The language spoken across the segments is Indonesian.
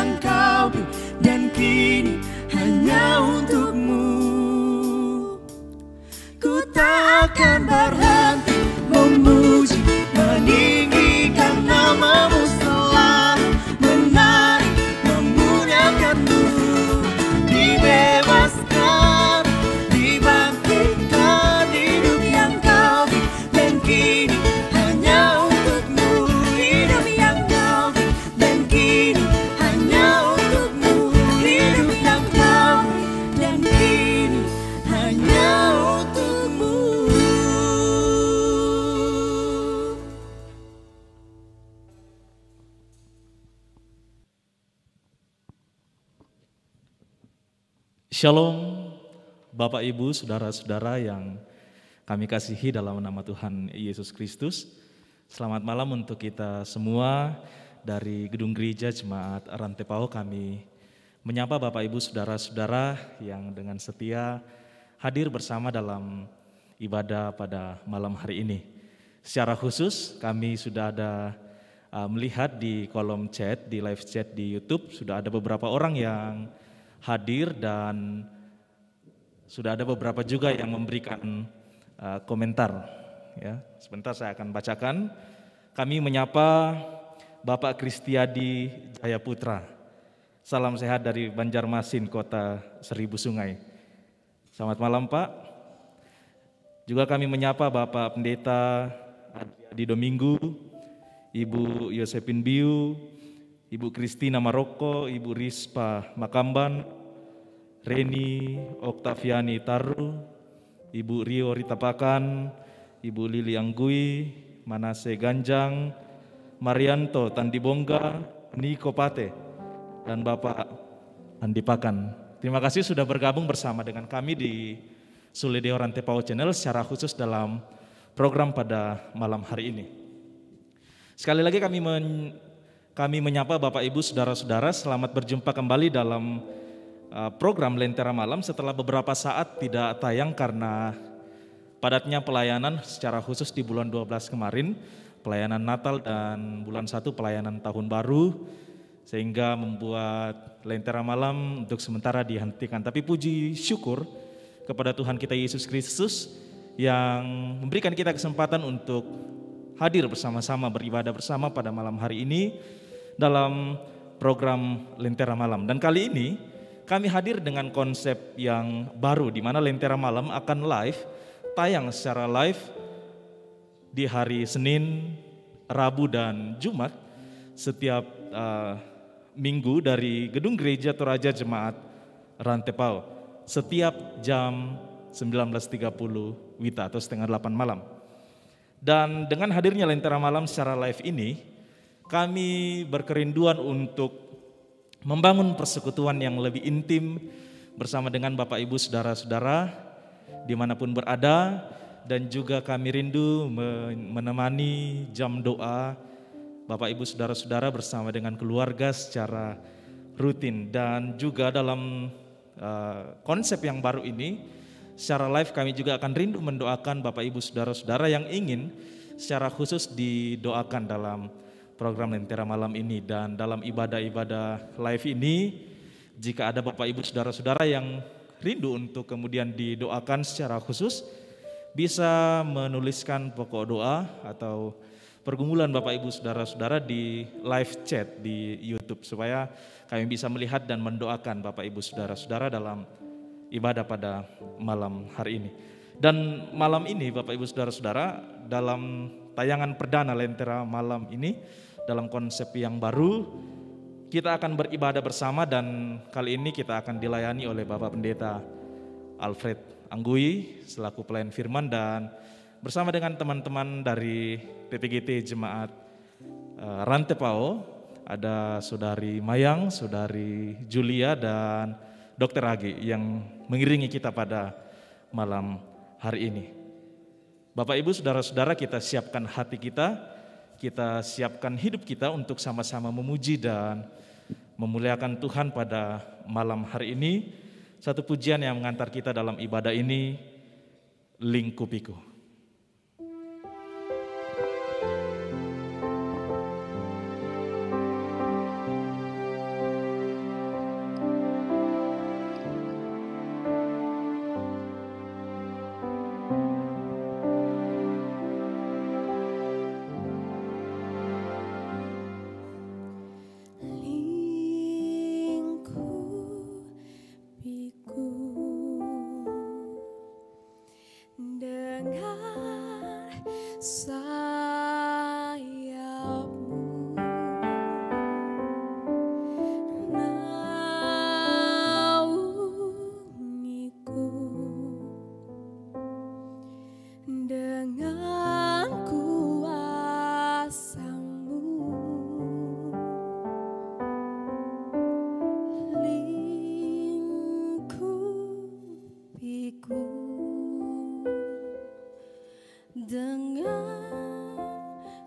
yang kau beri, dan kini hanya untukmu. Ku takkan berhenti memuji, meninggikan namamu selalu, menari, memuliakanmu. Dibebaskan, dibangkitkan hidup yang kau beri, dan kini hanya untukmu. Hidup yang kau beri, dan kini hanya untukmu. Hidup yang kau beri, dan kini hanya untukmu. Shalom, Bapak Ibu, saudara-saudara yang kami kasihi dalam nama Tuhan Yesus Kristus. Selamat malam untuk kita semua dari Gedung Gereja Jemaat Rantepao. Kami menyapa Bapak Ibu, saudara-saudara yang dengan setia hadir bersama dalam ibadah pada malam hari ini. Secara khusus kami sudah ada melihat di kolom chat, di live chat di YouTube, sudah ada beberapa orang yang hadir dan sudah ada beberapa juga yang memberikan komentar. Ya, sebentar saya akan bacakan. Kami menyapa Bapak Kristiadi Jayaputra. Salam sehat dari Banjarmasin, Kota Seribu Sungai. Selamat malam Pak. Juga kami menyapa Bapak Pendeta Adi Domingu, Ibu Yosepin Biu, Ibu Kristina Maroko, Ibu Rispa Makamban, Reni Oktaviani Taru, Ibu Rio Ritapakan, Ibu Lili Anggui, Manase Ganjang, Marianto Tandibongga, Niko Pate, dan Bapak Andi Pakan. Terima kasih sudah bergabung bersama dengan kami di Suledeo Rantepao Channel secara khusus dalam program pada malam hari ini. Sekali lagi kami menyapa Bapak Ibu saudara-saudara, selamat berjumpa kembali dalam program Lentera Malam setelah beberapa saat tidak tayang karena padatnya pelayanan secara khusus di bulan 12 kemarin, pelayanan Natal dan bulan 1 pelayanan Tahun Baru, sehingga membuat Lentera Malam untuk sementara dihentikan. Tapi puji syukur kepada Tuhan kita Yesus Kristus yang memberikan kita kesempatan untuk hadir bersama-sama beribadah bersama pada malam hari ini dalam program Lentera Malam. Dan kali ini kami hadir dengan konsep yang baru di mana Lentera Malam akan tayang secara live di hari Senin, Rabu dan Jumat setiap minggu dari Gedung Gereja Toraja Jemaat Rantepao setiap jam 19.30 WITA atau setengah 8 malam. Dan dengan hadirnya Lentera Malam secara live ini, kami berkerinduan untuk membangun persekutuan yang lebih intim bersama dengan Bapak Ibu saudara-saudara dimanapun berada, dan juga kami rindu menemani jam doa Bapak Ibu saudara-saudara bersama dengan keluarga secara rutin. Dan juga dalam konsep yang baru ini secara live kami juga akan rindu mendoakan Bapak Ibu saudara-saudara yang ingin secara khusus didoakan dalam program Lentera Malam ini. Dan dalam ibadah-ibadah live ini, jika ada Bapak Ibu saudara-saudara yang rindu untuk kemudian didoakan secara khusus, bisa menuliskan pokok doa atau pergumulan Bapak Ibu saudara-saudara di live chat di YouTube supaya kami bisa melihat dan mendoakan Bapak Ibu saudara-saudara dalam ibadah pada malam hari ini. Dan malam ini Bapak Ibu saudara-saudara, dalam tayangan perdana Lentera Malam ini dalam konsep yang baru, kita akan beribadah bersama, dan kali ini kita akan dilayani oleh Bapak Pendeta Alfred Anggui selaku pelayan firman, dan bersama dengan teman-teman dari PPGT Jemaat Rantepao, ada Saudari Mayang, Saudari Julia, dan Dr. Agi yang mengiringi kita pada malam hari ini. Bapak Ibu saudara-saudara, kita siapkan hati kita siapkan hidup kita untuk sama-sama memuji dan memuliakan Tuhan pada malam hari ini. Satu pujian yang mengantar kita dalam ibadah ini, Lingkupiku. sayapmu, naungiku dengan kuasa-Mu, lingkupiku dengan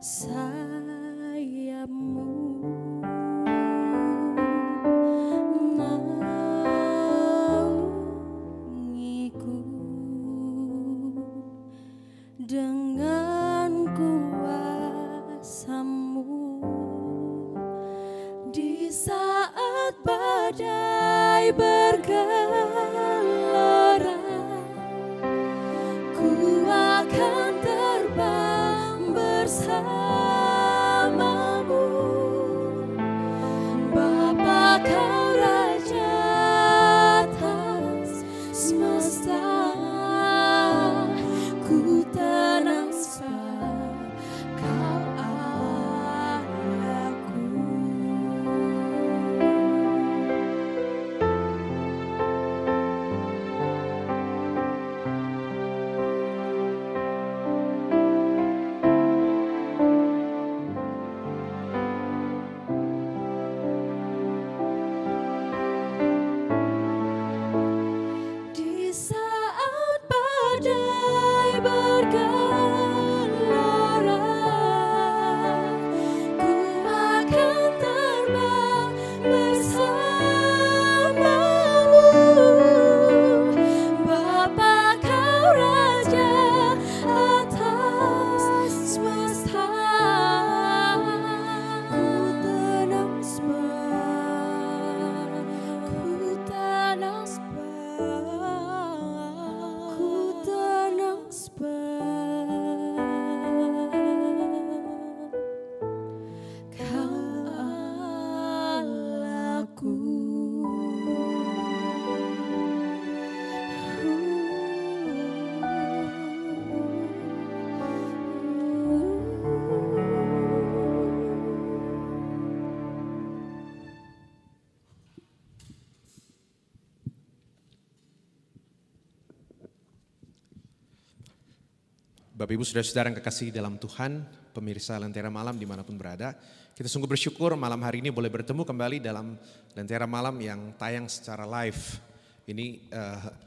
sayapmu, naungiku dengan kuasa-Mu. Di saat badai bergelora, ku akan terbang bersama-Mu. Bapa, Kau Raja atas semesta, ku tenang sebab Kau Allahku. Di saat badai bergelora, ku akan terbang bersama-Mu. Bapa, Kau Raja atas semesta, ku tenang sebab, ku tenang sebab, ku tenang sebab Kau Allahku. Bapak Ibu Saudara-saudara yang kekasih dalam Tuhan, pemirsa Lentera Malam dimanapun berada, kita sungguh bersyukur malam hari ini boleh bertemu kembali dalam Lentera Malam yang tayang secara live. Ini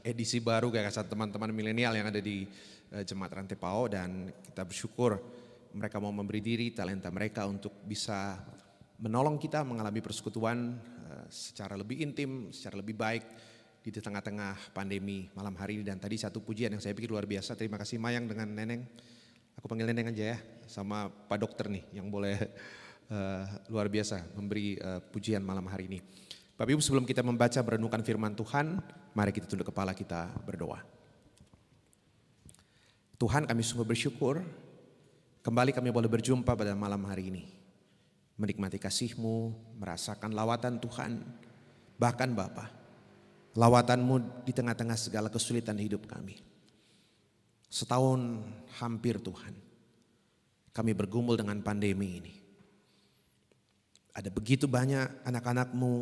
edisi baru gagasan teman-teman milenial yang ada di Jemaat Rantai Pao, dan kita bersyukur mereka mau memberi diri, talenta mereka untuk bisa menolong kita mengalami persekutuan secara lebih intim, secara lebih baik di tengah-tengah pandemi malam hari ini. Dan tadi satu pujian yang saya pikir luar biasa. Terima kasih Mayang dengan Neneng. Aku panggil Neneng aja ya, sama Pak Dokter nih yang boleh luar biasa memberi pujian malam hari ini. Bapak Ibu, sebelum kita membaca merenungkan firman Tuhan, mari kita tunduk kepala, kita berdoa. Tuhan, kami sungguh bersyukur kembali kami boleh berjumpa pada malam hari ini. Menikmati kasih-Mu, merasakan lawatan Tuhan, bahkan Bapa, lawatan-Mu di tengah-tengah segala kesulitan hidup kami. Setahun hampir Tuhan, kami bergumul dengan pandemi ini. Ada begitu banyak anak-anak-Mu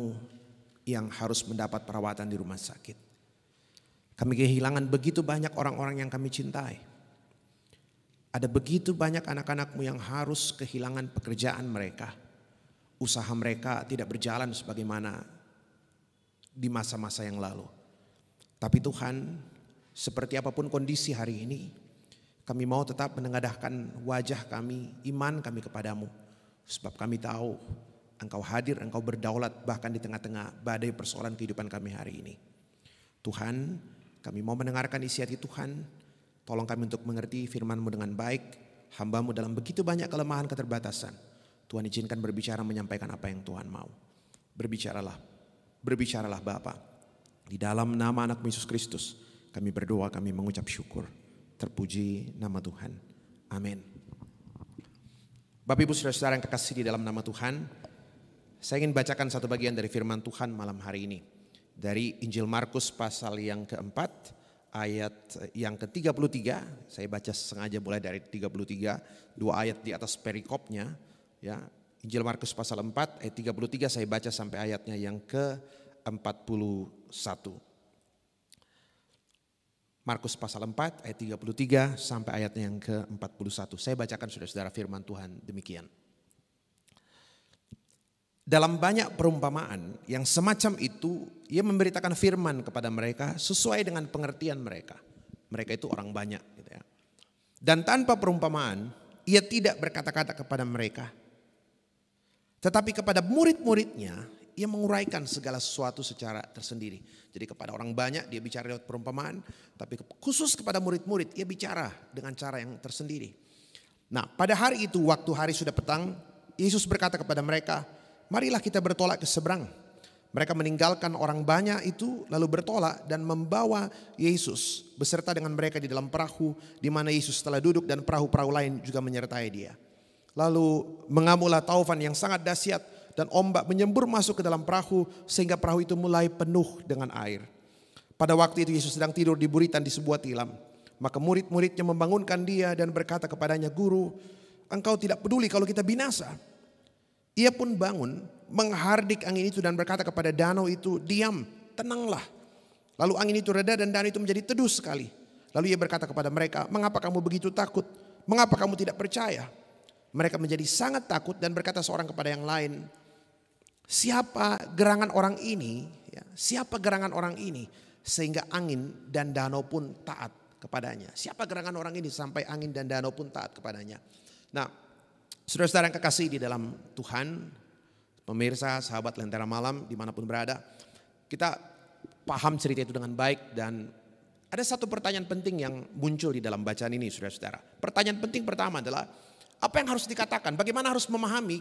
yang harus mendapat perawatan di rumah sakit. Kami kehilangan begitu banyak orang-orang yang kami cintai. Ada begitu banyak anak-anak-Mu yang harus kehilangan pekerjaan mereka. Usaha mereka tidak berjalan sebagaimana di masa-masa yang lalu. Tapi Tuhan, seperti apapun kondisi hari ini, kami mau tetap menengadahkan wajah kami, iman kami kepadamu. Sebab kami tahu Engkau hadir, Engkau berdaulat bahkan di tengah-tengah badai persoalan kehidupan kami hari ini. Tuhan, kami mau mendengarkan isi hati Tuhan. Tolong kami untuk mengerti firman-Mu dengan baik. Hamba-Mu dalam begitu banyak kelemahan keterbatasan. Tuhan izinkan berbicara, menyampaikan apa yang Tuhan mau. Berbicaralah Bapa. Di dalam nama anak Yesus Kristus kami berdoa, kami mengucap syukur. Terpuji nama Tuhan. Amin. Bapak Ibu Saudara-saudara yang kekasih di dalam nama Tuhan, saya ingin bacakan satu bagian dari firman Tuhan malam hari ini. Dari Injil Markus pasal yang keempat, ayat yang ke-33. Saya baca sengaja mulai dari 33, 2 ayat di atas perikopnya. Ya, Injil Markus pasal 4 ayat 33 saya baca sampai ayatnya yang ke-41. Markus pasal 4 ayat 33 sampai ayatnya yang ke-41. Saya bacakan saudara-saudara firman Tuhan demikian. Dalam banyak perumpamaan yang semacam itu, ia memberitakan firman kepada mereka sesuai dengan pengertian mereka. Mereka itu orang banyak gitu ya. Dan tanpa perumpamaan, ia tidak berkata-kata kepada mereka. Tetapi kepada murid-muridnya, ia menguraikan segala sesuatu secara tersendiri. Jadi kepada orang banyak dia bicara lewat perumpamaan, tapi khusus kepada murid-murid ia bicara dengan cara yang tersendiri. Nah, pada hari itu waktu hari sudah petang, Yesus berkata kepada mereka, "Marilah kita bertolak ke seberang." Mereka meninggalkan orang banyak itu lalu bertolak dan membawa Yesus beserta dengan mereka di dalam perahu di mana Yesus telah duduk dan perahu-perahu lain juga menyertai dia. Lalu mengamulah taufan yang sangat dahsyat dan ombak menyembur masuk ke dalam perahu sehingga perahu itu mulai penuh dengan air. Pada waktu itu Yesus sedang tidur di buritan di sebuah tilam. Maka murid-muridnya membangunkan dia dan berkata kepadanya, "Guru, engkau tidak peduli kalau kita binasa?" Ia pun bangun, menghardik angin itu dan berkata kepada danau itu, "Diam, tenanglah." Lalu angin itu reda dan danau itu menjadi teduh sekali. Lalu ia berkata kepada mereka, "Mengapa kamu begitu takut? Mengapa kamu tidak percaya?" Mereka menjadi sangat takut dan berkata seorang kepada yang lain, "Siapa gerangan orang ini? Ya, siapa gerangan orang ini sehingga angin dan danau pun taat kepadanya?" Siapa gerangan orang ini sampai angin dan danau pun taat kepadanya? Nah, saudara-saudara yang kekasih di dalam Tuhan, pemirsa, sahabat Lentera Malam dimanapun berada, kita paham cerita itu dengan baik dan ada satu pertanyaan penting yang muncul di dalam bacaan ini, saudara-saudara. Pertanyaan penting pertama adalah, apa yang harus dikatakan? Bagaimana harus memahami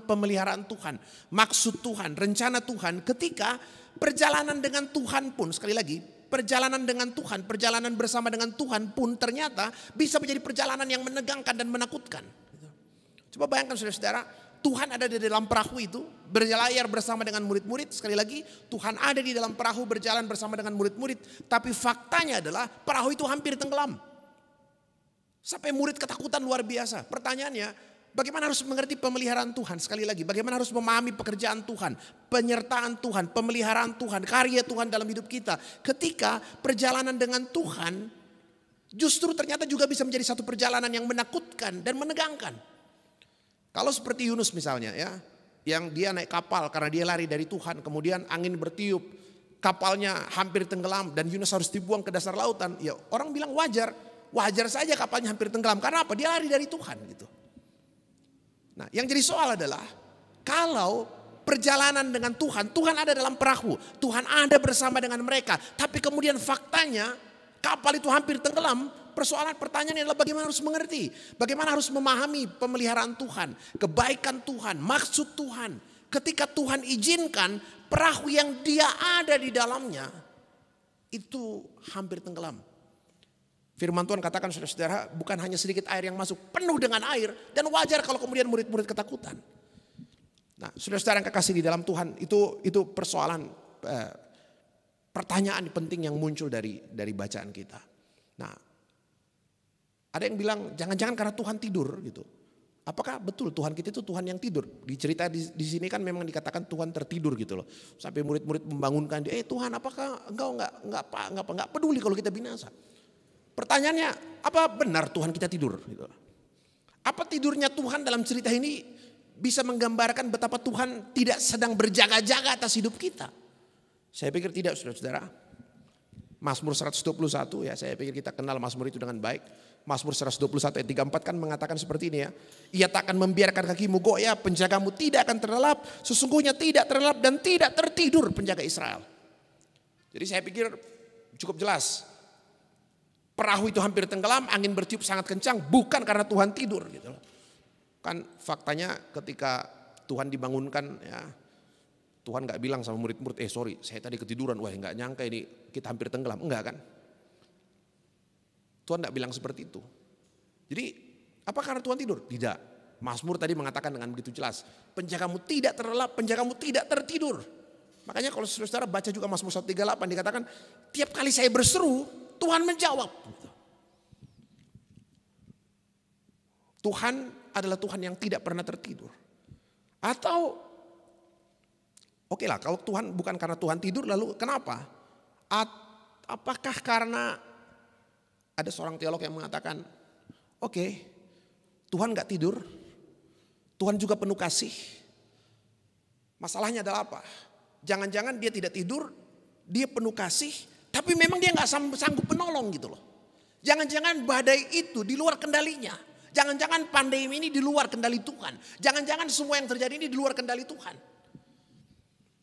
pemeliharaan Tuhan, maksud Tuhan, rencana Tuhan ketika perjalanan dengan Tuhan pun, sekali lagi, perjalanan dengan Tuhan, perjalanan bersama dengan Tuhan pun ternyata bisa menjadi perjalanan yang menegangkan dan menakutkan. Coba bayangkan saudara-saudara, Tuhan ada di dalam perahu itu, berlayar bersama dengan murid-murid. Sekali lagi, Tuhan ada di dalam perahu berjalan bersama dengan murid-murid. Tapi faktanya adalah perahu itu hampir tenggelam. Sampai murid ketakutan luar biasa. Pertanyaannya, bagaimana harus mengerti pemeliharaan Tuhan? Sekali lagi, bagaimana harus memahami pekerjaan Tuhan, penyertaan Tuhan, pemeliharaan Tuhan, karya Tuhan dalam hidup kita. Ketika perjalanan dengan Tuhan justru ternyata juga bisa menjadi satu perjalanan yang menakutkan dan menegangkan. Kalau seperti Yunus misalnya ya, yang dia naik kapal karena dia lari dari Tuhan, kemudian angin bertiup, kapalnya hampir tenggelam dan Yunus harus dibuang ke dasar lautan. Ya orang bilang wajar. Wajar saja kapalnya hampir tenggelam. Karena apa? Dia lari dari Tuhan gitu. Nah, yang jadi soal adalah kalau perjalanan dengan Tuhan, Tuhan ada dalam perahu, Tuhan ada bersama dengan mereka, tapi kemudian faktanya kapal itu hampir tenggelam. Pertanyaannya adalah bagaimana harus mengerti, bagaimana harus memahami pemeliharaan Tuhan, kebaikan Tuhan, maksud Tuhan. Ketika Tuhan izinkan perahu yang dia ada di dalamnya itu hampir tenggelam. Firman Tuhan katakan saudara-saudara, bukan hanya sedikit air yang masuk, penuh dengan air. Dan wajar kalau kemudian murid-murid ketakutan. Nah saudara-saudara yang kekasih di dalam Tuhan, itu persoalan, pertanyaan penting yang muncul dari bacaan kita. Nah ada yang bilang jangan-jangan karena Tuhan tidur gitu. Apakah betul Tuhan kita itu Tuhan yang tidur? Di cerita di sini kan memang dikatakan Tuhan tertidur gitu loh. Sampai murid-murid membangunkan dia, Tuhan apakah engkau enggak peduli kalau kita binasa? Pertanyaannya, apa benar Tuhan kita tidur? Apa tidurnya Tuhan dalam cerita ini bisa menggambarkan betapa Tuhan tidak sedang berjaga-jaga atas hidup kita? Saya pikir tidak, saudara-saudara. Mazmur 121 ya, saya pikir kita kenal Mazmur itu dengan baik. Mazmur 121 ayat 34 kan mengatakan seperti ini ya. Ia tak akan membiarkan kakimu goyah, penjagamu tidak akan terlelap. Sesungguhnya tidak terlelap dan tidak tertidur penjaga Israel. Jadi saya pikir cukup jelas. Perahu itu hampir tenggelam, angin bertiup sangat kencang, bukan karena Tuhan tidur gitu. Kan faktanya ketika Tuhan dibangunkan ya, Tuhan gak bilang sama murid-murid, sorry saya tadi ketiduran, wah gak nyangka ini kita hampir tenggelam. Enggak kan? Tuhan gak bilang seperti itu. Jadi apa karena Tuhan tidur? Tidak. Mazmur tadi mengatakan dengan begitu jelas, penjagamu tidak terlelap, penjagamu tidak tertidur. Makanya kalau saudara baca juga Mazmur 138 dikatakan tiap kali saya berseru Tuhan menjawab. Tuhan adalah Tuhan yang tidak pernah tertidur. Atau oke lah, kalau Tuhan bukan karena Tuhan tidur lalu kenapa? Apakah karena ada seorang teolog yang mengatakan oke, Tuhan gak tidur, Tuhan juga penuh kasih. Masalahnya adalah apa? Jangan-jangan dia tidak tidur, dia penuh kasih, tapi memang dia gak sanggup menolong gitu loh. Jangan-jangan badai itu di luar kendalinya. Jangan-jangan pandemi ini di luar kendali Tuhan. Jangan-jangan semua yang terjadi ini di luar kendali Tuhan.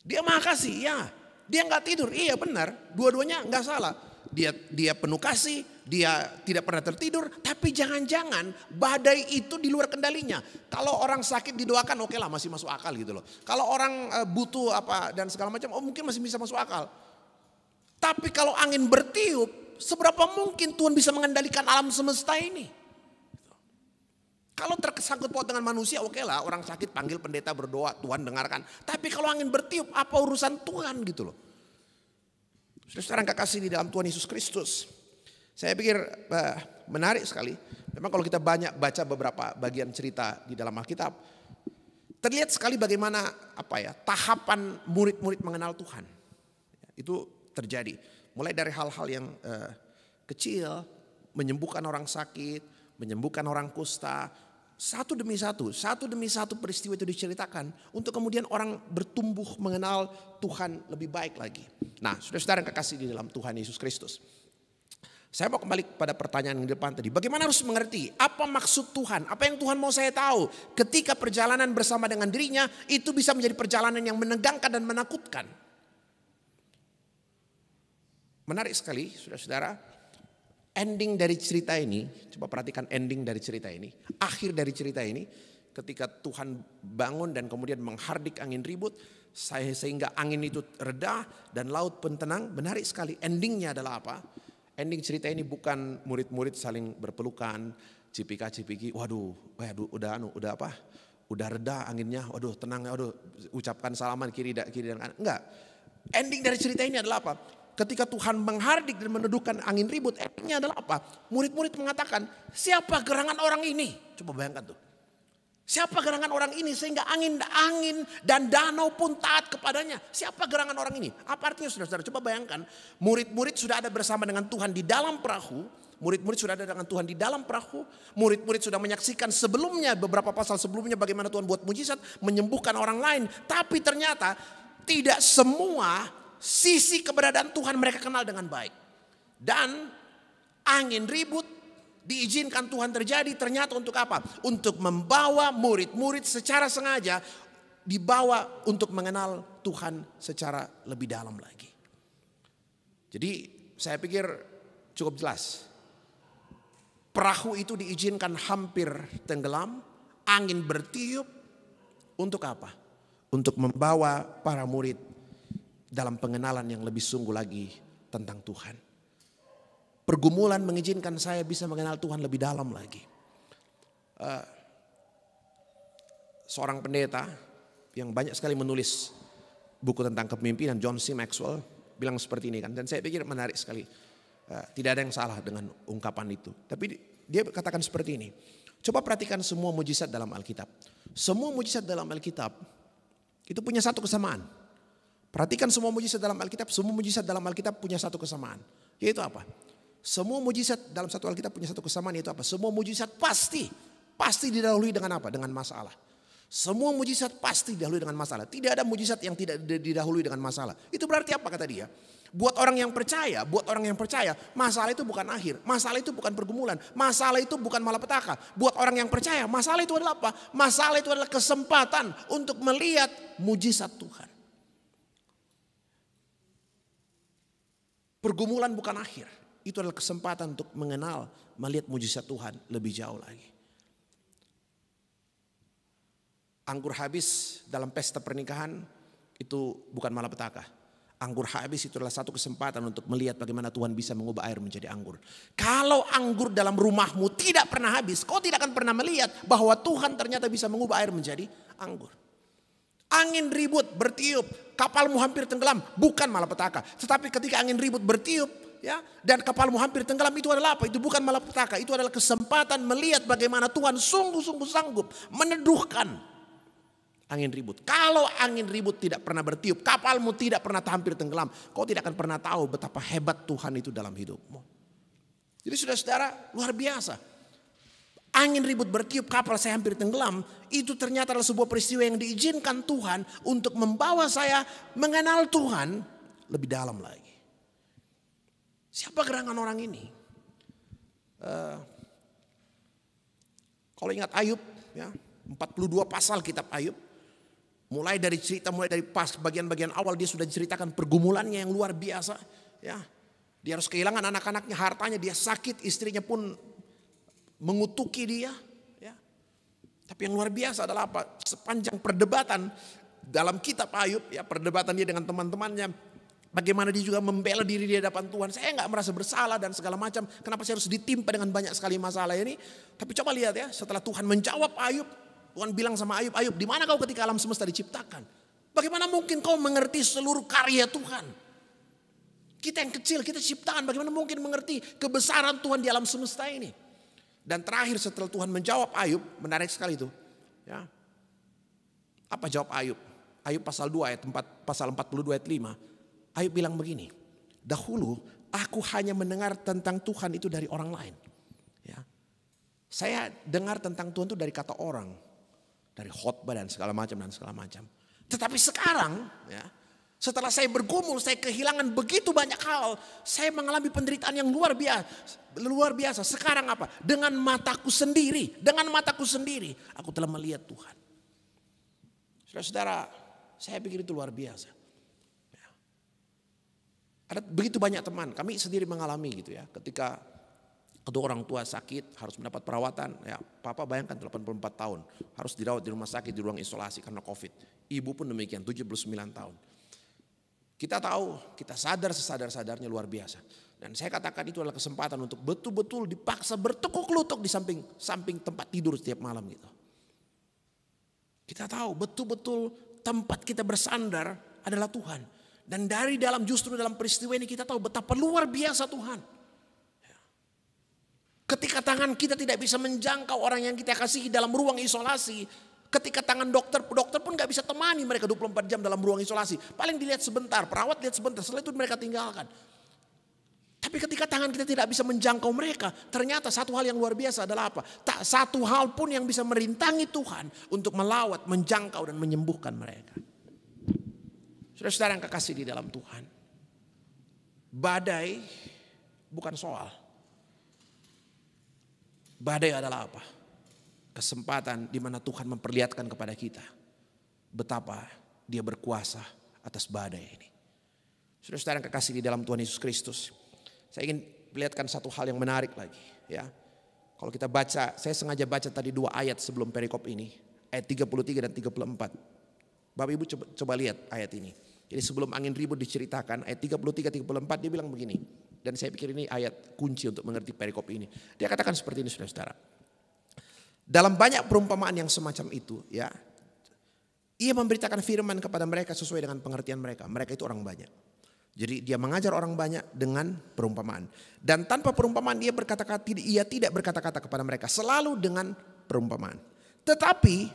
Dia maha kasih, ya. Dia gak tidur, iya benar. Dua-duanya gak salah. Dia penuh kasih, dia tidak pernah tertidur, tapi jangan-jangan badai itu di luar kendalinya. Kalau orang sakit didoakan oke lah masih masuk akal gitu loh. Kalau orang butuh apa dan segala macam mungkin masih bisa masuk akal. Tapi kalau angin bertiup, seberapa mungkin Tuhan bisa mengendalikan alam semesta ini? Kalau tersangkut paut dengan manusia oke lah, orang sakit panggil pendeta berdoa, Tuhan dengarkan. Tapi kalau angin bertiup apa urusan Tuhan gitu loh. Saudara yang kekasih di dalam Tuhan Yesus Kristus. Saya pikir menarik sekali. Memang kalau kita banyak baca beberapa bagian cerita di dalam Alkitab, terlihat sekali bagaimana tahapan murid-murid mengenal Tuhan. Itu terjadi. Mulai dari hal-hal yang kecil, menyembuhkan orang sakit, menyembuhkan orang kusta. Satu demi satu peristiwa itu diceritakan untuk kemudian orang bertumbuh mengenal Tuhan lebih baik lagi. Nah, saudara-saudara yang kekasih di dalam Tuhan Yesus Kristus. Saya mau kembali pada pertanyaan yang di depan tadi. Bagaimana harus mengerti apa maksud Tuhan? Apa yang Tuhan mau saya tahu? Ketika perjalanan bersama dengan dirinya itu bisa menjadi perjalanan yang menegangkan dan menakutkan. Menarik sekali saudara-saudara. Ending dari cerita ini, coba perhatikan ending dari cerita ini. Akhir dari cerita ini, ketika Tuhan bangun dan kemudian menghardik angin ribut, sehingga angin itu reda dan laut pun tenang. Menarik sekali, endingnya adalah apa? Ending cerita ini bukan murid-murid saling berpelukan, cipika-cipiki, waduh, udah reda anginnya, waduh tenang, waduh ucapkan salaman kiri dan kanan. Enggak, ending dari cerita ini adalah apa? Ketika Tuhan menghardik dan meneduhkan angin ribut, endingnya adalah apa? Murid-murid mengatakan, siapa gerangan orang ini? Coba bayangkan tuh. Siapa gerangan orang ini sehingga angin dan danau pun taat kepadanya? Siapa gerangan orang ini? Apa artinya saudara-saudara? Coba bayangkan, murid-murid sudah ada bersama dengan Tuhan di dalam perahu. Murid-murid sudah ada dengan Tuhan di dalam perahu. Murid-murid sudah menyaksikan sebelumnya, beberapa pasal sebelumnya bagaimana Tuhan buat mujizat, menyembuhkan orang lain. Tapi ternyata tidak semua sisi keberadaan Tuhan mereka kenal dengan baik. Dan angin ribut diizinkan Tuhan terjadi ternyata untuk apa? Untuk membawa murid-murid secara sengaja dibawa untuk mengenal Tuhan secara lebih dalam lagi. Jadi saya pikir cukup jelas. Perahu itu diizinkan hampir tenggelam, angin bertiup untuk apa? Untuk membawa para murid dalam pengenalan yang lebih sungguh lagi tentang Tuhan. Pergumulan mengizinkan saya bisa mengenal Tuhan lebih dalam lagi. Seorang pendeta yang banyak sekali menulis buku tentang kepemimpinan, John C. Maxwell, bilang seperti ini kan. Dan saya pikir menarik sekali. Tidak ada yang salah dengan ungkapan itu. Tapi dia katakan seperti ini. Coba perhatikan semua mujizat dalam Alkitab. Semua mujizat dalam Alkitab itu punya satu kesamaan. Perhatikan semua mujizat dalam Alkitab, semua mujizat dalam Alkitab punya satu kesamaan. Yaitu apa? Semua mujizat dalam satu Alkitab punya satu kesamaan, yaitu apa? Semua mujizat pasti didahului dengan apa? Dengan masalah. Semua mujizat pasti didahului dengan masalah. Tidak ada mujizat yang tidak didahului dengan masalah. Itu berarti apa kata dia? Buat orang yang percaya, masalah itu bukan akhir. Masalah itu bukan pergumulan. Masalah itu bukan malapetaka. Buat orang yang percaya, masalah itu adalah apa? Masalah itu adalah kesempatan untuk melihat mujizat Tuhan. Pergumulan bukan akhir. Itu adalah kesempatan untuk mengenal, melihat mujizat Tuhan lebih jauh lagi. Anggur habis dalam pesta pernikahan itu bukan malapetaka. Anggur habis itu adalah satu kesempatan untuk melihat bagaimana Tuhan bisa mengubah air menjadi anggur. Kalau anggur dalam rumahmu tidak pernah habis, kau tidak akan pernah melihat bahwa Tuhan ternyata bisa mengubah air menjadi anggur. Angin ribut bertiup, kapalmu hampir tenggelam, bukan malapetaka. Tetapi ketika angin ribut bertiup, ya, dan kapalmu hampir tenggelam, itu adalah apa? Itu bukan malapetaka, itu adalah kesempatan melihat bagaimana Tuhan sungguh-sungguh sanggup meneduhkan angin ribut. Kalau angin ribut tidak pernah bertiup, kapalmu tidak pernah hampir tenggelam, kau tidak akan pernah tahu betapa hebat Tuhan itu dalam hidupmu. Jadi saudara-saudara, luar biasa. Angin ribut bertiup, kapal saya hampir tenggelam, itu ternyata adalah sebuah peristiwa yang diizinkan Tuhan untuk membawa saya mengenal Tuhan lebih dalam lagi. Siapa gerangan orang ini? Kalau ingat Ayub, ya, 42 pasal kitab Ayub. Mulai dari bagian-bagian awal dia sudah diceritakan pergumulannya yang luar biasa. Ya, dia harus kehilangan anak-anaknya, hartanya, dia sakit, istrinya pun mengutuki dia. Ya. Tapi yang luar biasa adalah apa? Sepanjang perdebatan dalam kitab Ayub, ya, perdebatan dia dengan teman-temannya, bagaimana dia juga membela diri di hadapan Tuhan. Saya nggak merasa bersalah dan segala macam. Kenapa saya harus ditimpa dengan banyak sekali masalah ini? Tapi coba lihat ya, setelah Tuhan menjawab Ayub, Tuhan bilang sama Ayub, Ayub, di mana kau ketika alam semesta diciptakan? Bagaimana mungkin kau mengerti seluruh karya Tuhan? Kita yang kecil, kita ciptaan, bagaimana mungkin mengerti kebesaran Tuhan di alam semesta ini? Dan terakhir setelah Tuhan menjawab Ayub, menarik sekali itu. Ya. Apa jawab Ayub? Ayub pasal 2 ayat 4, pasal 42 ayat 5. Ayub bilang begini, dahulu aku hanya mendengar tentang Tuhan itu dari orang lain. Ya. Saya dengar tentang Tuhan itu dari kata orang, dari khotbah dan segala macam. Tetapi sekarang, ya, setelah saya bergumul, saya kehilangan begitu banyak hal. Saya mengalami penderitaan yang luar biasa. Sekarang apa? Dengan mataku sendiri. Aku telah melihat Tuhan. Saudara-saudara, saya pikir itu luar biasa. Ya. Ada begitu banyak teman. Kami sendiri mengalami gitu ya. Ketika kedua orang tua sakit, harus mendapat perawatan. Ya, Papa bayangkan 84 tahun. Harus dirawat di rumah sakit, di ruang isolasi karena COVID. Ibu pun demikian, 79 tahun. Kita tahu, kita sadar sesadar-sadarnya luar biasa. Dan saya katakan itu adalah kesempatan untuk betul-betul dipaksa bertekuk lutut di samping tempat tidur setiap malam gitu. Kita tahu betul-betul tempat kita bersandar adalah Tuhan. Dan justru dalam peristiwa ini kita tahu betapa luar biasa Tuhan. Ketika tangan kita tidak bisa menjangkau orang yang kita kasihi dalam ruang isolasi, ketika tangan dokter pun gak bisa temani mereka 24 jam dalam ruang isolasi. Paling dilihat sebentar, perawat lihat sebentar, setelah itu mereka tinggalkan. Tapi ketika tangan kita tidak bisa menjangkau mereka, ternyata satu hal yang luar biasa adalah apa? Tak satu hal pun yang bisa merintangi Tuhan untuk melawat, menjangkau dan menyembuhkan mereka. Saudara-saudara yang kekasih di dalam Tuhan, badai bukan soal. Badai adalah apa? Kesempatan di mana Tuhan memperlihatkan kepada kita betapa Dia berkuasa atas badai ini. Saudara-saudara yang kekasih di dalam Tuhan Yesus Kristus, saya ingin perlihatkan satu hal yang menarik lagi. Ya, kalau kita baca, saya sengaja baca tadi 2 ayat sebelum perikop ini, ayat 33 dan 34. Bapak Ibu coba lihat ayat ini. Jadi sebelum angin ribut diceritakan, ayat 33-34 dia bilang begini. Dan saya pikir ini ayat kunci untuk mengerti perikop ini. Dia katakan seperti ini, saudara-saudara. Dalam banyak perumpamaan yang semacam itu, ya, Ia memberitakan firman kepada mereka sesuai dengan pengertian mereka. Mereka itu orang banyak. Jadi dia mengajar orang banyak dengan perumpamaan. Dan tanpa perumpamaan ia tidak berkata-kata kepada mereka. Selalu dengan perumpamaan. Tetapi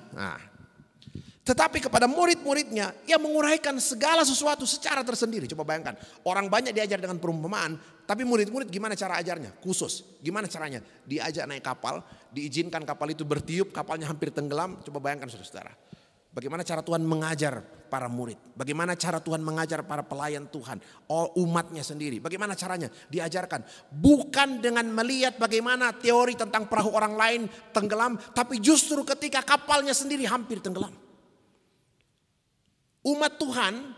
kepada murid-muridnya ia menguraikan segala sesuatu secara tersendiri. Coba bayangkan, orang banyak diajar dengan perumpamaan, tapi murid-murid gimana cara ajarnya? Khusus. Gimana caranya? Diajak naik kapal, diizinkan kapal itu bertiup, kapalnya hampir tenggelam. Coba bayangkan saudara-saudara. Bagaimana cara Tuhan mengajar para murid? Bagaimana cara Tuhan mengajar para pelayan Tuhan? Umatnya sendiri. Bagaimana caranya? Diajarkan. Bukan dengan melihat bagaimana teori tentang perahu orang lain tenggelam, tapi justru ketika kapalnya sendiri hampir tenggelam. Umat Tuhan,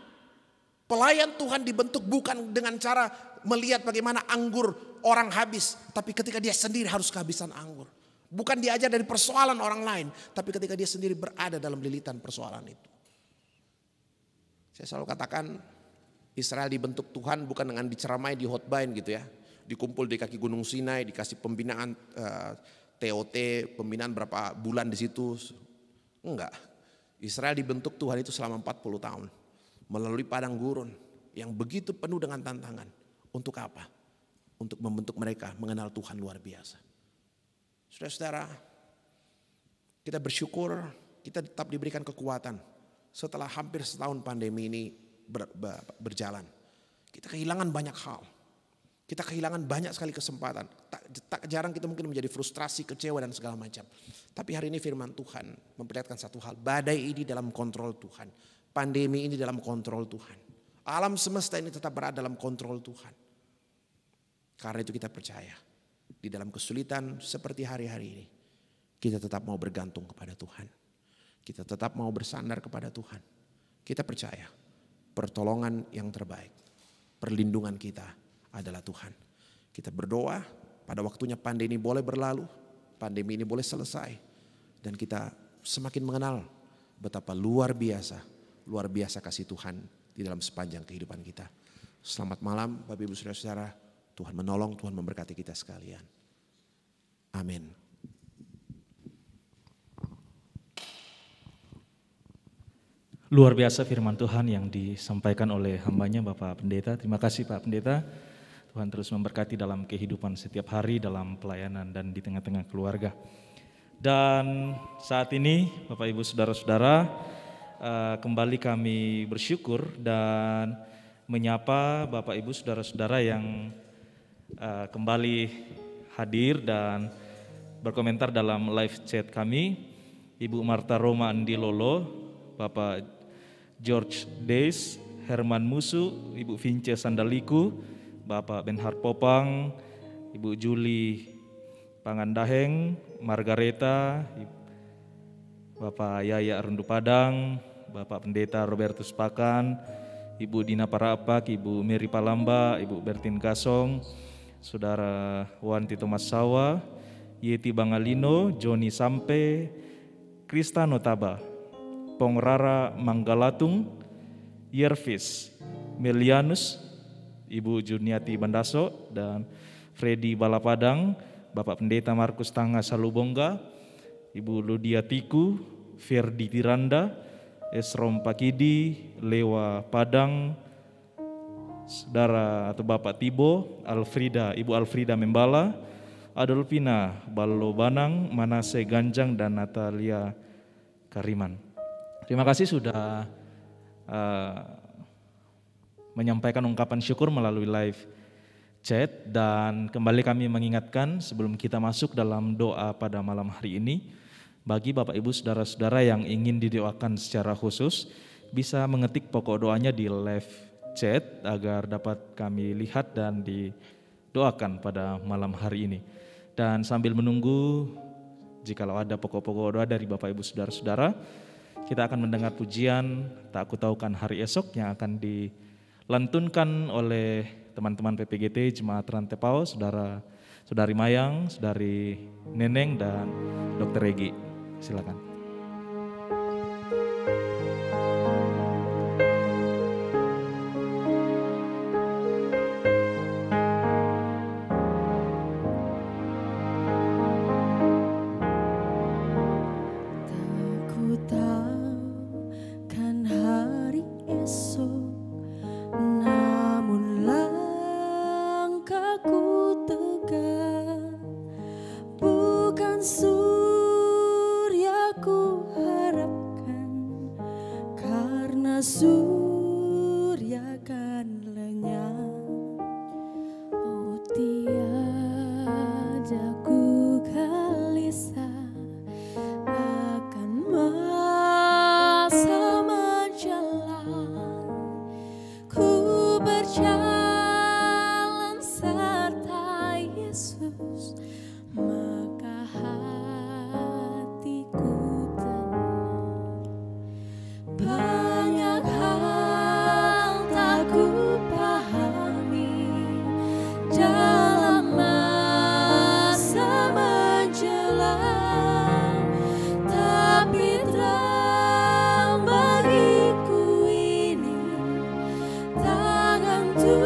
pelayan Tuhan dibentuk bukan dengan cara melihat bagaimana anggur orang habis, tapi ketika dia sendiri harus kehabisan anggur. Bukan diajar dari persoalan orang lain, tapi ketika dia sendiri berada dalam lilitan persoalan itu. Saya selalu katakan Israel dibentuk Tuhan bukan dengan diceramai, dihotbahin gitu ya. Dikumpul di kaki Gunung Sinai, dikasih pembinaan TOT, pembinaan berapa bulan di situ. Enggak. Israel dibentuk Tuhan itu selama 40 tahun. Melalui padang gurun yang begitu penuh dengan tantangan. Untuk apa? Untuk membentuk mereka mengenal Tuhan luar biasa. Saudara-saudara, kita bersyukur kita tetap diberikan kekuatan. Setelah hampir setahun pandemi ini berjalan. Kita kehilangan banyak hal. Kita kehilangan banyak sekali kesempatan. Tak jarang kita mungkin menjadi frustrasi, kecewa dan segala macam. Tapi hari ini firman Tuhan memperlihatkan satu hal. Badai ini dalam kontrol Tuhan. Pandemi ini dalam kontrol Tuhan. Alam semesta ini tetap berada dalam kontrol Tuhan. Karena itu kita percaya. Di dalam kesulitan seperti hari-hari ini. Kita tetap mau bergantung kepada Tuhan. Kita tetap mau bersandar kepada Tuhan. Kita percaya pertolongan yang terbaik. Perlindungan kita adalah Tuhan. Kita berdoa pada waktunya pandemi boleh berlalu, pandemi ini boleh selesai. Dan kita semakin mengenal betapa luar biasa kasih Tuhan di dalam sepanjang kehidupan kita. Selamat malam Bapak Ibu Saudara-saudara, Tuhan menolong, Tuhan memberkati kita sekalian. Amin. Luar biasa firman Tuhan yang disampaikan oleh hambanya Bapak Pendeta. Terima kasih Pak Pendeta. Tuhan terus memberkati dalam kehidupan setiap hari, dalam pelayanan dan di tengah-tengah keluarga. Dan saat ini Bapak Ibu Saudara-saudara, kembali kami bersyukur dan menyapa Bapak Ibu Saudara-saudara yang kembali hadir dan berkomentar dalam live chat kami. Ibu Marta Roma Andilolo, Bapak George Days, Herman Musu, Ibu Vince Sandaliku, Bapak Benhar Popang, Ibu Juli Pangandaheng, Margareta, Bapak Yaya Arundu Padang, Bapak Pendeta Robertus Pakan, Ibu Dina Parapak, Ibu Mary Palamba, Ibu Bertin Gasong, Saudara Wanti Thomas Sawa, Yeti Bangalino, Joni Sampe, Krista Notaba, Pongrara Manggalatung, Yervis, Melianus, Ibu Juniati Bandaso, dan Freddy Balapadang, Bapak Pendeta Markus Tanga Salubongga, Ibu Ludia Tiku, Ferdi Tiranda, Esrom Pakidi, Lewa Padang, Saudara atau Bapak Tibo, Ibu Alfrida Membala, Adolfina Ballo Banang, Manase Ganjang, dan Natalia Kariman. Terima kasih sudah menyampaikan ungkapan syukur melalui live chat, dan kembali kami mengingatkan sebelum kita masuk dalam doa pada malam hari ini, bagi Bapak Ibu Saudara-saudara yang ingin didoakan secara khusus bisa mengetik pokok doanya di live chat agar dapat kami lihat dan didoakan pada malam hari ini. Dan sambil menunggu jikalau ada pokok-pokok doa dari Bapak Ibu Saudara-saudara, kita akan mendengar pujian Tak Aku Taukan Hari Esok yang akan dilantunkan oleh teman-teman PPGT Jemaat Rantepao, Saudari Mayang, Saudari Neneng, dan Dr. Regi. Silakan. To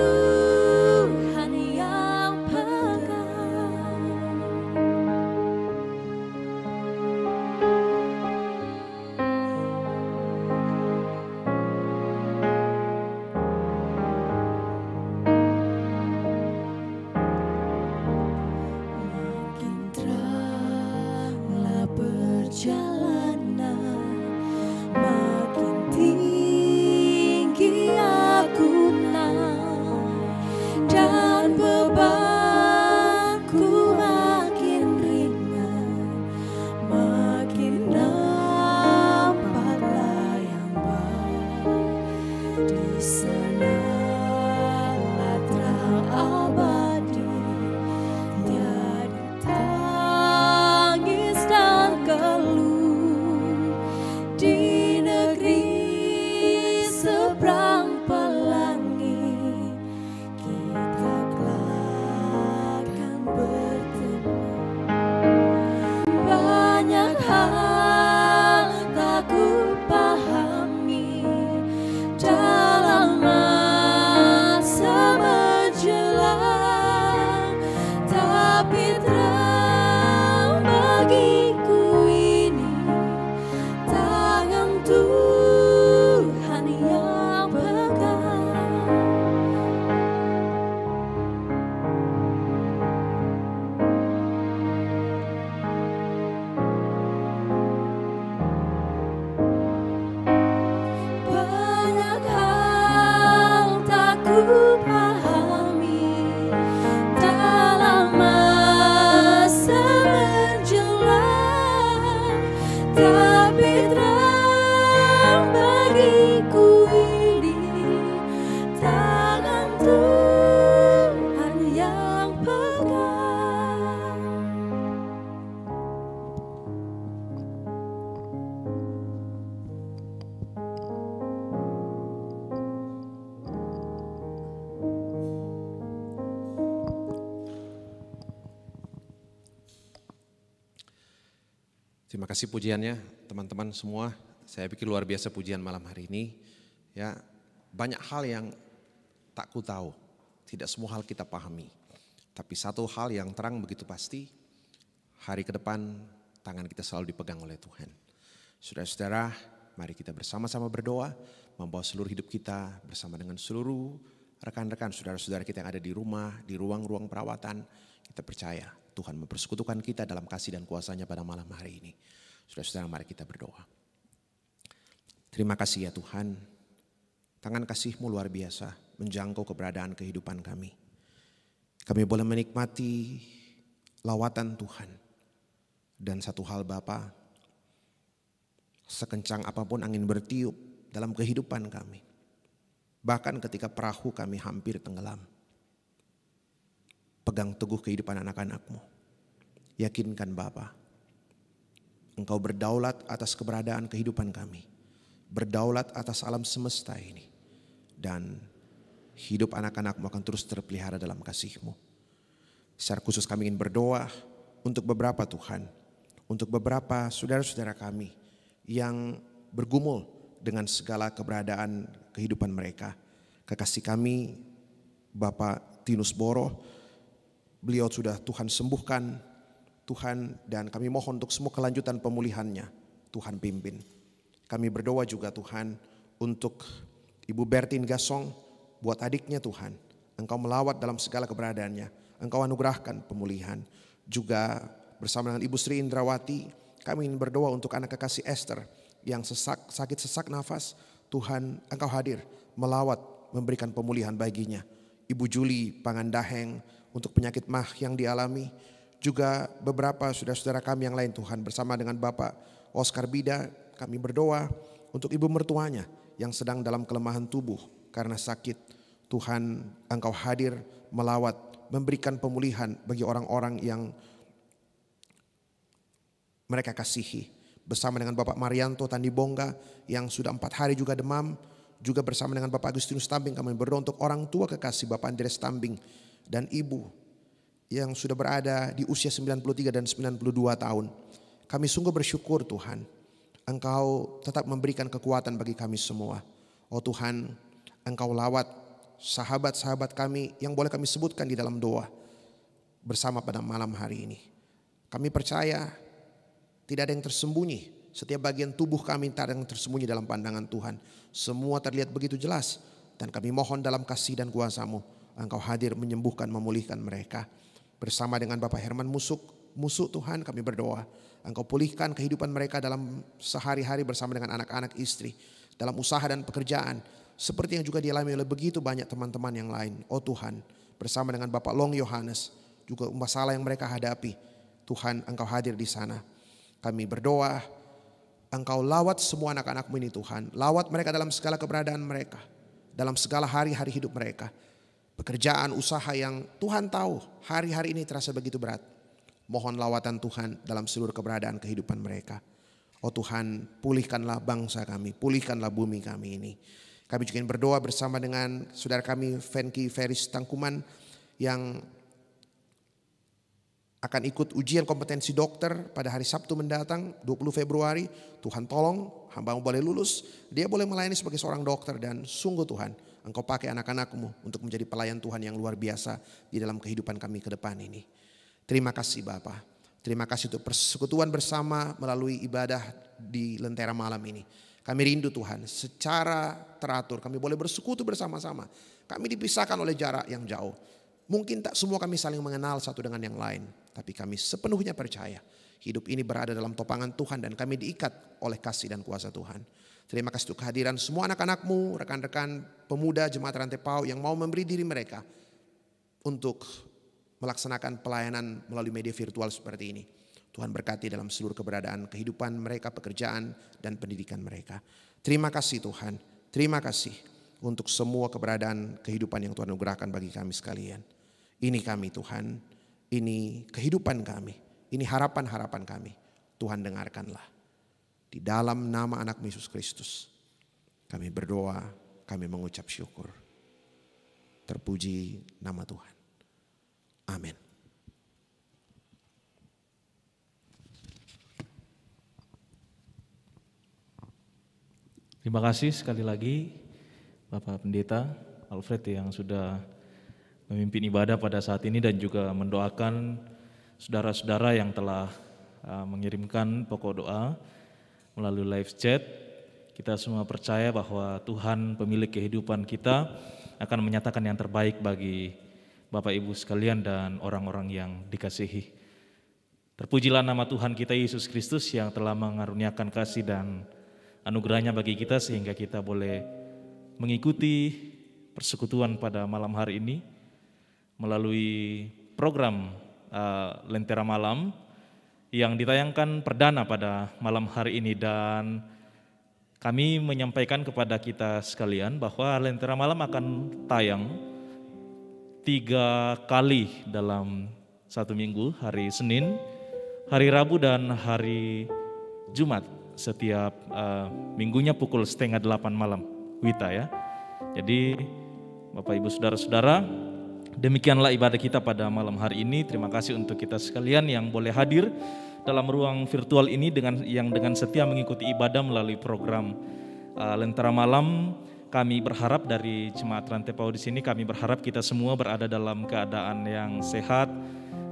menyala terang abadi, tiada tangis dan keluh di negeri seberang pelangi. Kita kelak akan bertemu. Banyak hal tak ku pahami dalam masa menjelang, tapi terang bagiku ini tangan Tuhan yang pegang. Banyak hal tak ku pahami dalam masa menjelang, tapi terang bagiku ini tangan Tuhan yang pegang. Terima kasih pujiannya teman-teman semua. Saya pikir luar biasa pujian malam hari ini. Ya, banyak hal yang tak ku tahu. Tidak semua hal kita pahami. Tapi satu hal yang terang begitu pasti, hari ke depan tangan kita selalu dipegang oleh Tuhan. Saudara-saudara, mari kita bersama-sama berdoa, membawa seluruh hidup kita bersama dengan seluruh rekan-rekan saudara-saudara kita yang ada di rumah, di ruang-ruang perawatan. Kita percaya Tuhan mempersekutukan kita dalam kasih dan kuasa-Nya pada malam hari ini. Saudara-saudara, mari kita berdoa. Terima kasih ya Tuhan, tangan kasih-Mu luar biasa menjangkau keberadaan kehidupan kami. Kami boleh menikmati lawatan Tuhan. Dan satu hal Bapa, sekencang apapun angin bertiup dalam kehidupan kami, bahkan ketika perahu kami hampir tenggelam, pegang teguh kehidupan anak-anak-Mu. Yakinkan Bapa, Engkau berdaulat atas keberadaan kehidupan kami. Berdaulat atas alam semesta ini. Dan hidup anak-anak-Mu akan terus terpelihara dalam kasih-Mu. Secara khusus kami ingin berdoa untuk beberapa Tuhan. Untuk beberapa saudara-saudara kami yang bergumul dengan segala keberadaan kehidupan mereka. Kekasih kami Bapak Tinus Boro, beliau sudah Tuhan sembuhkan, Tuhan, dan kami mohon untuk semua kelanjutan pemulihannya, Tuhan pimpin. Kami berdoa juga Tuhan untuk Ibu Bertin Gasong, buat adiknya Tuhan, Engkau melawat dalam segala keberadaannya, Engkau anugerahkan pemulihan. Juga bersama dengan Ibu Sri Indrawati, kami ingin berdoa untuk anak kekasih Esther yang sakit sesak nafas, Tuhan Engkau hadir, melawat, memberikan pemulihan baginya. Ibu Juli Pangandaheng, untuk penyakit mah yang dialami. Juga beberapa saudara-saudara kami yang lain Tuhan, bersama dengan Bapak Oscar Bida, kami berdoa untuk ibu mertuanya yang sedang dalam kelemahan tubuh karena sakit. Tuhan Engkau hadir, melawat, memberikan pemulihan bagi orang-orang yang mereka kasihi. Bersama dengan Bapak Marianto Tandibongga yang sudah 4 hari juga demam. Juga bersama dengan Bapak Agustinus Tambing kami berdoa untuk orang tua kekasih Bapak Andres Tambing dan ibu yang sudah berada di usia 93 dan 92 tahun. Kami sungguh bersyukur Tuhan, Engkau tetap memberikan kekuatan bagi kami semua. Oh Tuhan, Engkau lawat sahabat-sahabat kami yang boleh kami sebutkan di dalam doa bersama pada malam hari ini. Kami percaya tidak ada yang tersembunyi. Setiap bagian tubuh kami tak ada yang tersembunyi dalam pandangan Tuhan. Semua terlihat begitu jelas. Dan kami mohon dalam kasih dan kuasa-Mu, Engkau hadir menyembuhkan, memulihkan mereka. Bersama dengan Bapak Herman Musuk Tuhan kami berdoa. Engkau pulihkan kehidupan mereka dalam sehari-hari bersama dengan anak-anak istri. Dalam usaha dan pekerjaan. Seperti yang juga dialami oleh begitu banyak teman-teman yang lain. Oh Tuhan, bersama dengan Bapak Long Yohanes. Juga masalah yang mereka hadapi. Tuhan Engkau hadir di sana. Kami berdoa, Engkau lawat semua anak-anak-Mu ini Tuhan. Lawat mereka dalam segala keberadaan mereka. dalam segala hari-hari hidup mereka. Pekerjaan, usaha yang Tuhan tahu hari-hari ini terasa begitu berat. Mohon lawatan Tuhan dalam seluruh keberadaan kehidupan mereka. Oh Tuhan, pulihkanlah bangsa kami, pulihkanlah bumi kami ini. Kami juga ingin berdoa bersama dengan saudara kami Venki Feris Tangkuman yang akan ikut ujian kompetensi dokter pada hari Sabtu mendatang 20 Februari. Tuhan tolong hamba boleh lulus, dia boleh melayani sebagai seorang dokter, dan sungguh Tuhan Engkau pakai anak-anakmu untuk menjadi pelayan Tuhan yang luar biasa di dalam kehidupan kami ke depan ini. Terima kasih Bapa, terima kasih untuk persekutuan bersama melalui ibadah di Lentera malam ini. Kami rindu Tuhan secara teratur kami boleh bersekutu bersama-sama. Kami dipisahkan oleh jarak yang jauh. Mungkin tak semua kami saling mengenal satu dengan yang lain. Tapi kami sepenuhnya percaya hidup ini berada dalam topangan Tuhan dan kami diikat oleh kasih dan kuasa Tuhan. Terima kasih untuk kehadiran semua anak-anakmu, rekan-rekan pemuda Jemaat Rantai Pau yang mau memberi diri mereka untuk melaksanakan pelayanan melalui media virtual seperti ini. Tuhan berkati dalam seluruh keberadaan kehidupan mereka, pekerjaan dan pendidikan mereka. Terima kasih Tuhan, terima kasih untuk semua keberadaan kehidupan yang Tuhan anugerahkan bagi kami sekalian. Ini kami Tuhan, ini kehidupan kami, ini harapan-harapan kami. Tuhan dengarkanlah. Di dalam nama anak Yesus Kristus kami berdoa, kami mengucap syukur. Terpuji nama Tuhan. Amin. Terima kasih sekali lagi Bapak Pendeta Alfred yang sudah memimpin ibadah pada saat ini dan juga mendoakan saudara-saudara yang telah mengirimkan pokok doa melalui live chat. Kita semua percaya bahwa Tuhan pemilik kehidupan kita akan menyatakan yang terbaik bagi Bapak Ibu sekalian dan orang-orang yang dikasihi. Terpujilah nama Tuhan kita Yesus Kristus yang telah mengaruniakan kasih dan anugerahnya bagi kita sehingga kita boleh mengikuti persekutuan pada malam hari ini melalui program Lentera Malam yang ditayangkan perdana pada malam hari ini, dan kami menyampaikan kepada kita sekalian bahwa Lentera Malam akan tayang 3 kali dalam 1 minggu, hari Senin, hari Rabu dan hari Jumat, setiap minggunya pukul 7:30 malam Wita ya. Jadi Bapak Ibu Saudara-saudara, demikianlah ibadah kita pada malam hari ini. Terima kasih untuk kita sekalian yang boleh hadir dalam ruang virtual ini dengan setia mengikuti ibadah melalui program Lentera Malam. Kami berharap dari Jemaat Rantai Pau di sini, kami berharap kita semua berada dalam keadaan yang sehat,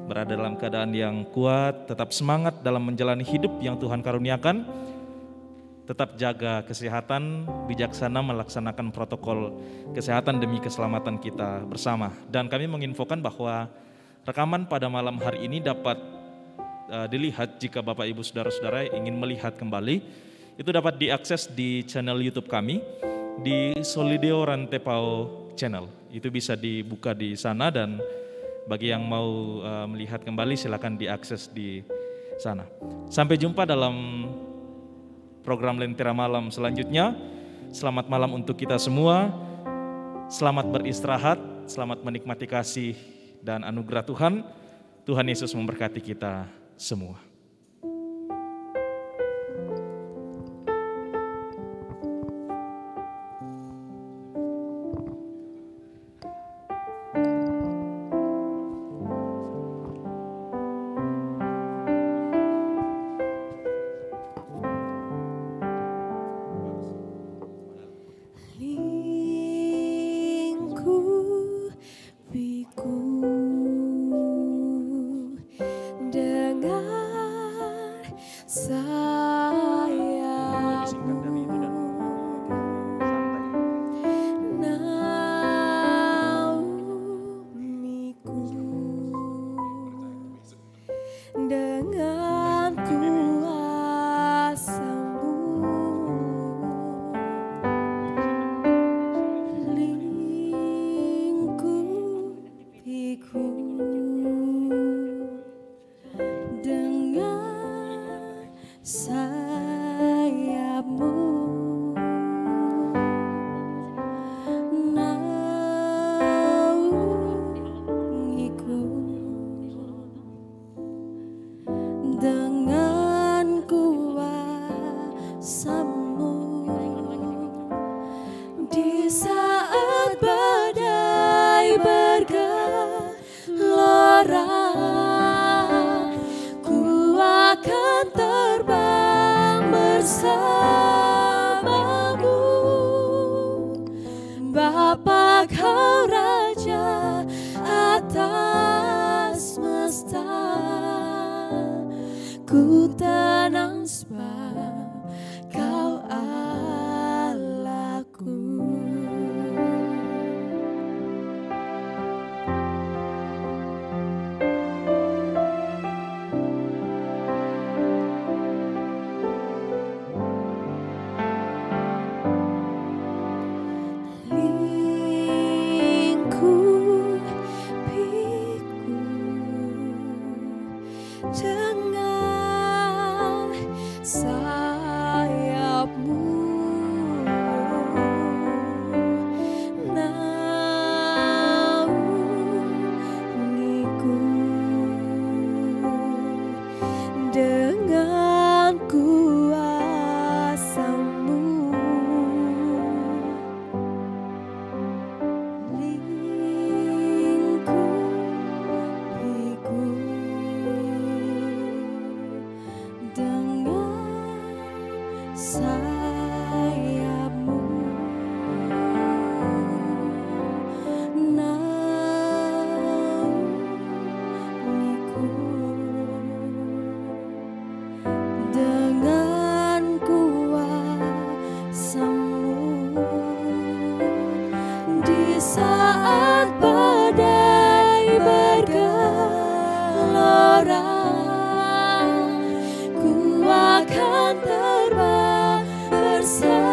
berada dalam keadaan yang kuat, tetap semangat dalam menjalani hidup yang Tuhan karuniakan. Tetap jaga kesehatan, bijaksana melaksanakan protokol kesehatan demi keselamatan kita bersama. Dan kami menginfokan bahwa rekaman pada malam hari ini dapat dilihat jika Bapak Ibu Saudara-saudara ingin melihat kembali. Itu dapat diakses di channel YouTube kami, di Solideo Rantai Pau channel. Itu bisa dibuka di sana dan bagi yang mau melihat kembali silakan diakses di sana. Sampai jumpa dalam program Lentera Malam selanjutnya. Selamat malam untuk kita semua. Selamat beristirahat, selamat menikmati kasih dan anugerah Tuhan. Tuhan Yesus memberkati kita semua. Lingkupiku dengan ku akan terbang bersamamu. Bapa kau Raja atas semesta, ku tenang sebab kau Allahku. Dengan sayapmu naungiku, dengan kuasa-Mu lingkupiku. Sayapmu naungiku, dengan kuasa-Mu di saat badai bergelora, ku akan terbang bersamamu.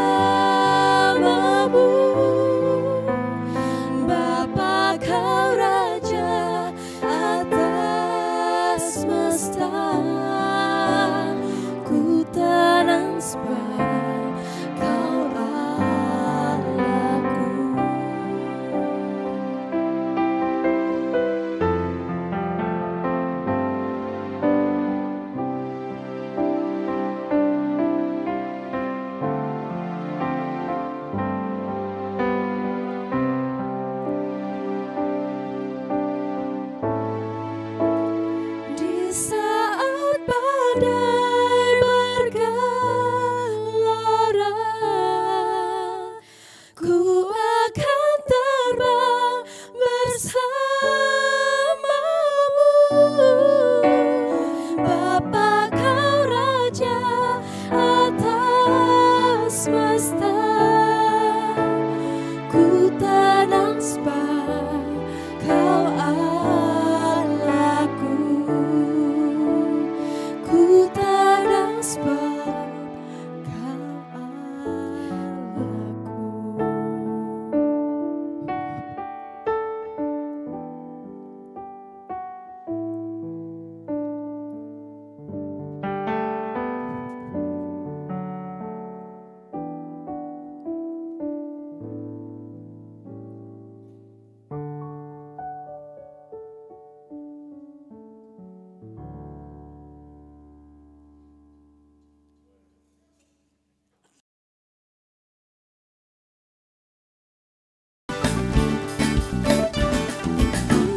Bapa kau Raja atas semesta, ku tenang sebab kau Allahku. Di saat badai bergelora, ku akan terbang bersamamu. Bapa kau Raja atas semesta, ku tenang sebab kau Allahku. Ku tenang sebab kau Allahku.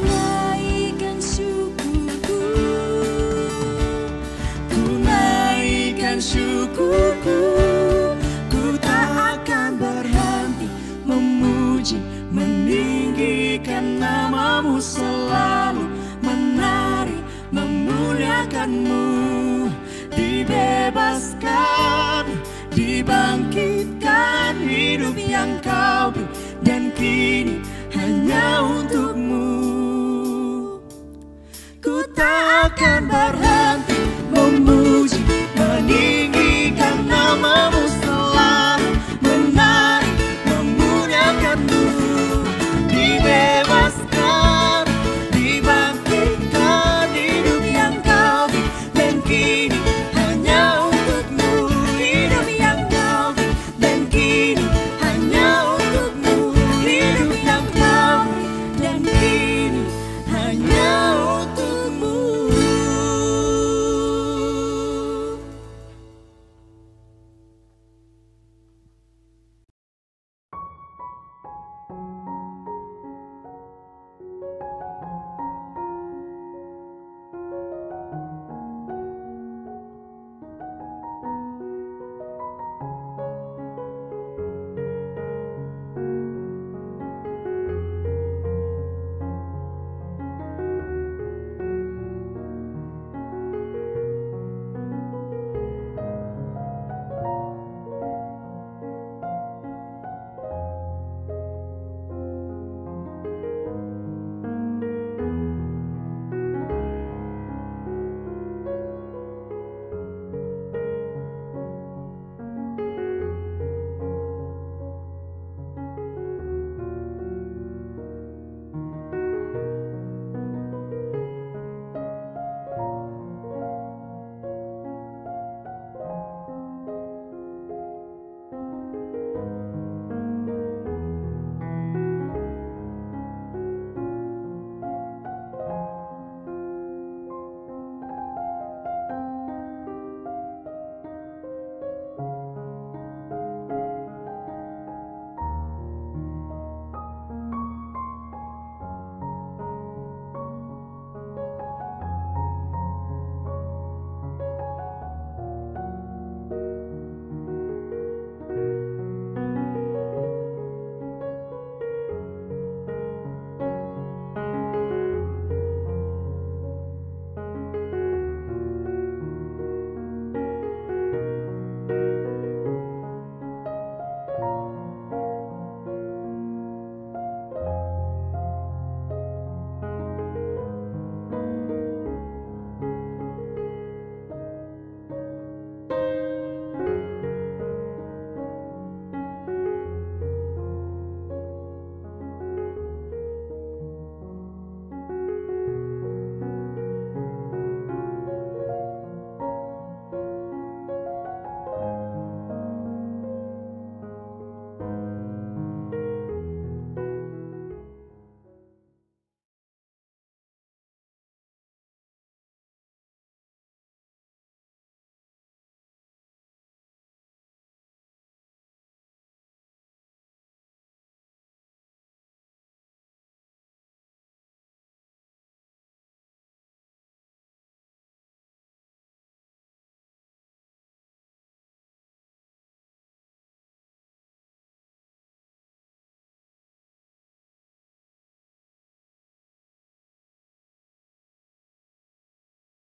Naikkan syukurku, ku naikkan syukurku, ku tak akan berhenti memuji, meninggikan nama-Mu, selalu menari, memuliakan-Mu. Dibebaskan, dibangkitkan hidup yang Kau beri.